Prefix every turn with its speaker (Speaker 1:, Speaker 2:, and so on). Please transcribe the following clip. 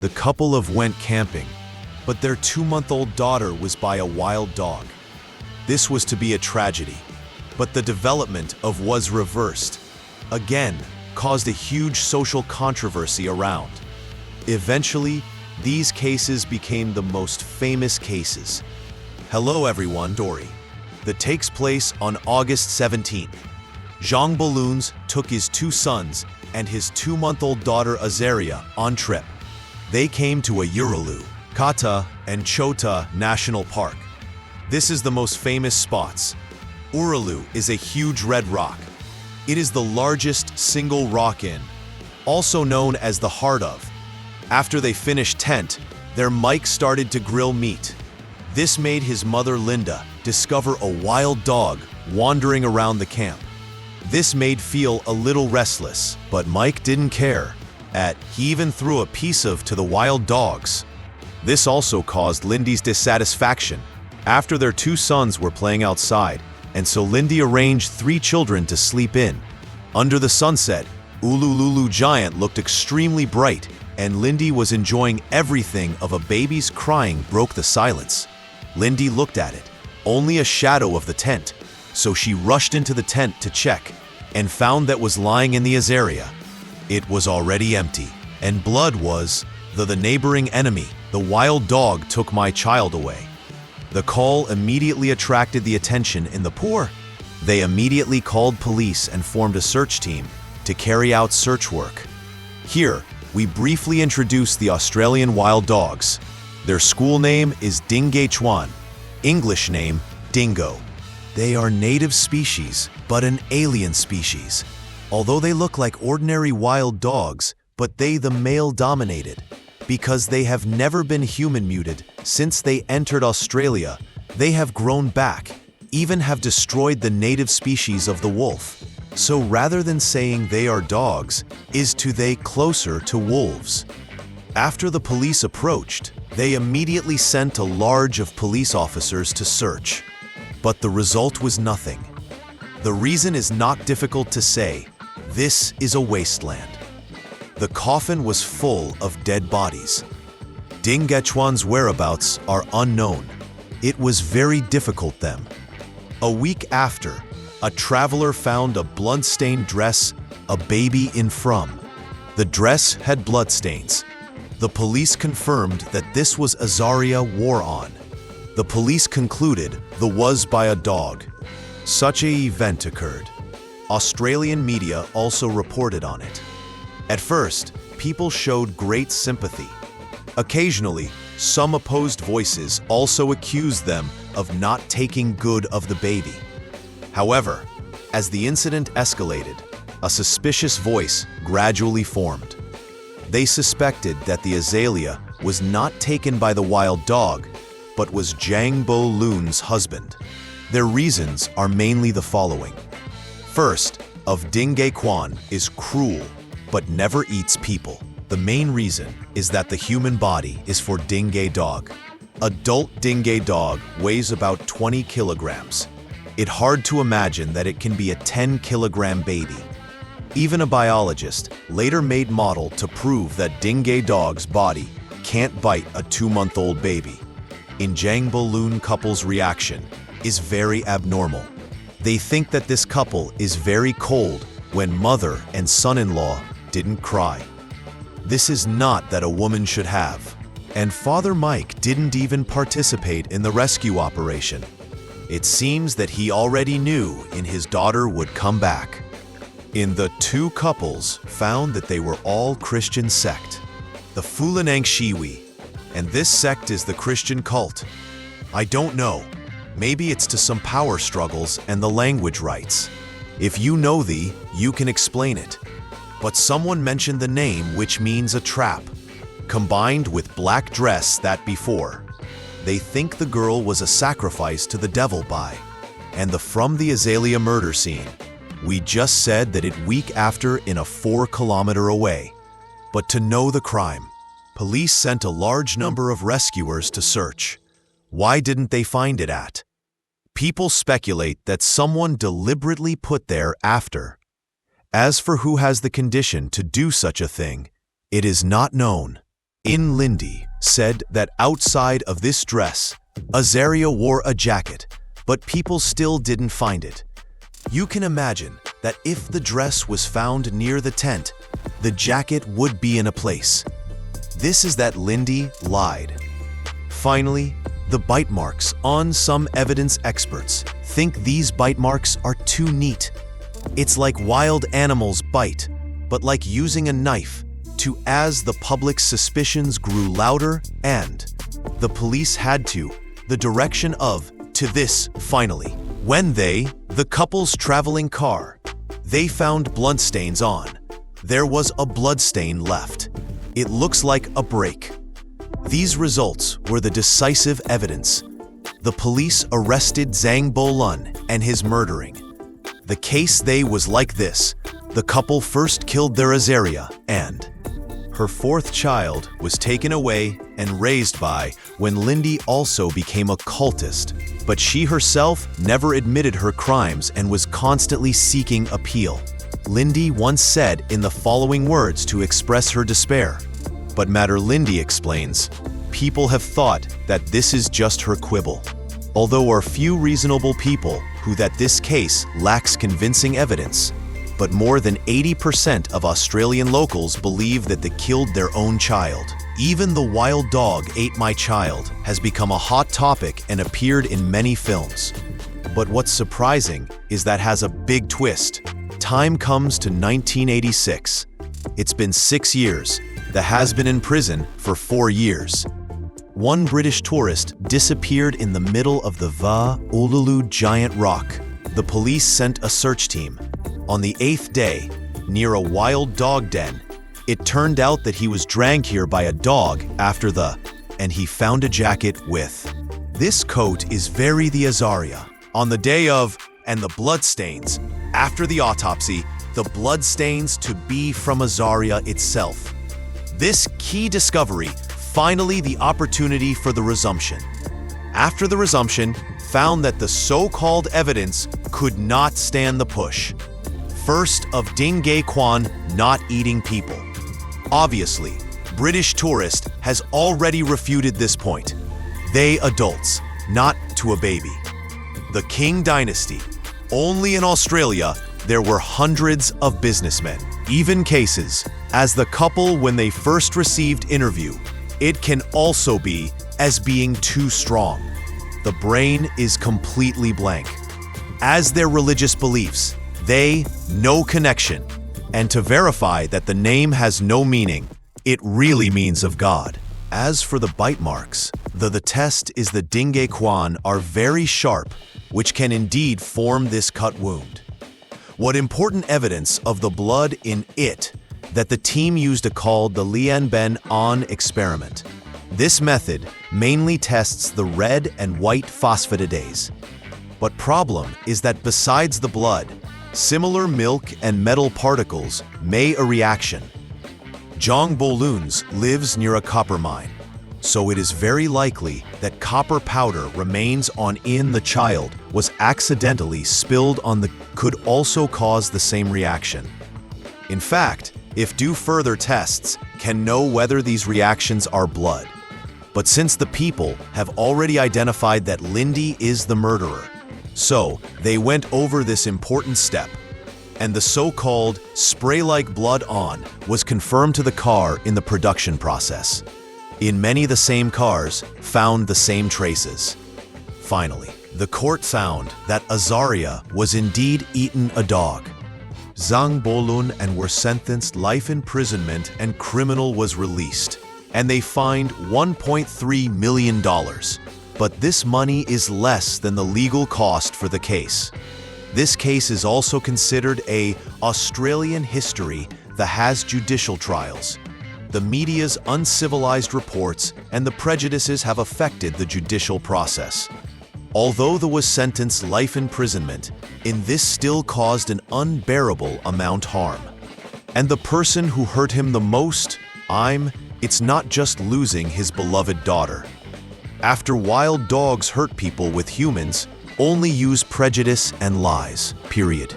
Speaker 1: The couple went camping, but their 2-month-old daughter was by a wild dog. This was to be a tragedy, but the development of was reversed. Again, caused a huge social controversy around. Eventually, these cases became the most famous cases. Hello everyone, story that takes place on August 17th. Chamberlain took his 2 sons and his 2-month-old daughter Azaria on trip. They came to a Uluru, Kata, and Chota National Park. This is the most famous spots. Uluru is a huge red rock. It is the largest single rock also known as the heart of. After they finished tent, their Mike started to grill meat. This made his mother Linda discover a wild dog wandering around the camp. This made feel a little restless, but Mike didn't care. He even threw a piece to the wild dogs. This also caused Lindy's dissatisfaction after their 2 sons were playing outside, and so Lindy arranged 3 children to sleep in. Under the sunset, Uluru giant looked extremely bright, and Lindy was enjoying everything. Of a baby's crying broke the silence. Lindy looked at it, only a shadow of the tent, so she rushed into the tent to check, and found that was lying in the Azaria. It was already empty, and blood was the neighboring enemy. The wild dog took my child away. The call immediately attracted the attention in the poor. They immediately called police and formed a search team to carry out search work. Here, we briefly introduce the Australian wild dogs. Their school name is Dingo, English name Dingo. They are native species, but an alien species. Although they look like ordinary wild dogs, but the male dominated. Because they have never been human muted since they entered Australia, they have grown back, even have destroyed the native species of the wolf. So rather than saying they are dogs, they closer to wolves. After the police approached, they immediately sent a large of police officers to search. But the result was nothing. The reason is not difficult to say. This is a wasteland. The coffin was full of dead bodies. Dingo's whereabouts are unknown. It was very difficult them. A week after, a traveler found a blood-stained dress, a baby in from. The dress had bloodstains. The police confirmed that this was Azaria wore on. The police concluded the was by a dog. Such an event occurred. Australian media also reported on it. At first, people showed great sympathy. Occasionally, some opposed voices also accused them of not taking good of the baby. However, as the incident escalated, a suspicious voice gradually formed. They suspected that the Azaria was not taken by the wild dog, but was Chamberlain's husband. Their reasons are mainly the following. First, Dingo is cruel, but never eats people. The main reason is that the human body is for Dingo dog. Adult Dingo dog weighs about 20 kilograms. It's hard to imagine that it can be a 10-kilogram baby. Even a biologist later made model to prove that Dingo dog's body can't bite a 2-month-old baby. In Chamberlain couple's reaction is very abnormal. They think that this couple is very cold when mother and son-in-law didn't cry. This is not that a woman should have. And Father Mike didn't even participate in the rescue operation. It seems that he already knew his daughter would come back. The 2 couples found that they were all Christian sect, the Fulanang Shiwi, and this sect is the Christian cult. I don't know. Maybe it's to some power struggles and the language rights. If you know you can explain it. But someone mentioned the name, which means a trap, combined with black dress that before. They think the girl was a sacrifice to the devil by. And from the Azaria murder scene, we just said that it week after in a 4-kilometer away. But to know the crime, police sent a large number of rescuers to search. Why didn't they find it at? People speculate that someone deliberately put there after. As for who has the condition to do such a thing, it is not known. in Lindy said that outside of this dress, Azaria wore a jacket, but people still didn't find it. You can imagine that if the dress was found near the tent, the jacket would be in a place. This is that Lindy lied. Finally, the bite marks on some evidence experts think these bite marks are too neat. It's like wild animals bite, but like using a knife as the public's suspicions grew louder and the police had to this finally. When the couple's traveling car, they found bloodstains on. There was a bloodstain left. It looks like a break. These results were the decisive evidence. The police arrested Zhang Bolun and his murdering. The case was like this. The couple first killed their Azaria, and her fourth child was taken away and raised by when Lindy also became a cultist, but she herself never admitted her crimes and was constantly seeking appeal. Lindy once said in the following words to express her despair, but Lindy explains, people have thought that this is just her quibble. Although are few reasonable people who that this case lacks convincing evidence, but more than 80% of Australian locals believe that they killed their own child. Even the wild dog ate my child has become a hot topic and appeared in many films. But what's surprising is that has a big twist. Time comes to 1986. It's been 6 years. The has been in prison for 4 years. One British tourist disappeared in the middle of the Uluru giant rock. The police sent a search team. On the 8th day, near a wild dog den, it turned out that he was dragged here by a dog and he found a jacket with. This coat is very the Azaria. On the day of, and the bloodstains, after the autopsy, the bloodstains to be from Azaria itself. This key discovery, finally the opportunity for the resumption. After the resumption, found that the so-called evidence could not stand the push. First of Dingo not eating people. Obviously, British tourist has already refuted this point. They adults, not to a baby. The King dynasty. Only in Australia, there were hundreds of businessmen. Even cases, as the couple when they first received interview, it can also be as being too strong. The brain is completely blank. As their religious beliefs, no connection. And to verify that the name has no meaning, it really means of God. As for the bite marks, the test is the Dingo are very sharp, which can indeed form this cut wound. What important evidence of the blood in it that the team used to call the Lian Ben On experiment. This method mainly tests the red and white phosphatidase. But problem is that besides the blood, similar milk and metal particles may a reaction. Zhang Bolun's lives near a copper mine, so it is very likely that copper powder remains in the child was accidentally spilled on could also cause the same reaction. In fact, if do further tests can know whether these reactions are blood. But since the people have already identified that Lindy is the murderer, so they went over this important step, and the so-called spray-like blood was confirmed to the car in the production process. In many the same cars found the same traces. Finally, the court found that Azaria was indeed eaten a dog. Zhang Bolun and were sentenced life imprisonment and criminal was released, and they fined $1.3 million. But this money is less than the legal cost for the case. This case is also considered a Australian history that has judicial trials. The media's uncivilized reports and the prejudices have affected the judicial process. Although there was sentenced life imprisonment, in this still caused an unbearable amount harm. And the person who hurt him the most, it's not just losing his beloved daughter. After wild dogs hurt people with humans, only use prejudice and lies, period.